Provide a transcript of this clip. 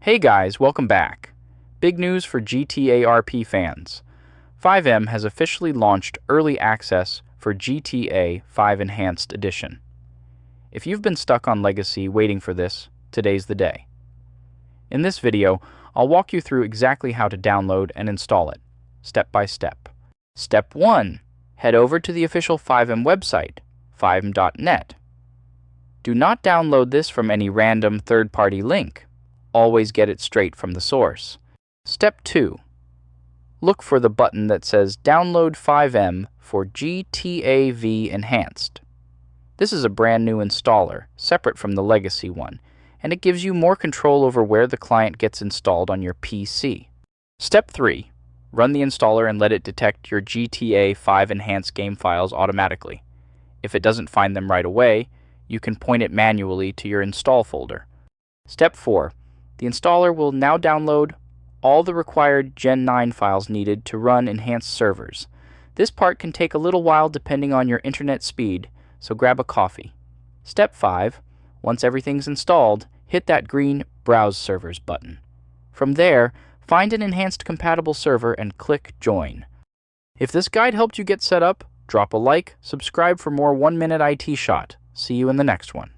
Hey guys, welcome back. Big news for GTA RP fans. FiveM has officially launched early access for GTA 5 Enhanced Edition. If you've been stuck on Legacy waiting for this, today's the day. In this video, I'll walk you through exactly how to download and install it, step by step. Step 1. Head over to the official FiveM website, fivem.net. Do not download this from any random third-party link. Always get it straight from the source. Step 2. Look for the button that says Download FiveM for GTA V Enhanced. This is a brand new installer, separate from the Legacy one, and it gives you more control over where the client gets installed on your PC. Step 3. Run the installer and let it detect your GTA 5 Enhanced game files automatically. If it doesn't find them right away, you can point it manually to your install folder. Step 4. The installer will now download all the required Gen 9 files needed to run enhanced servers. This part can take a little while depending on your internet speed, so grab a coffee. Step 5. Once everything's installed, hit that green Browse Servers button. From there, find an enhanced compatible server and click Join. If this guide helped you get set up, drop a like, subscribe for more 1-minute IT shot. See you in the next one.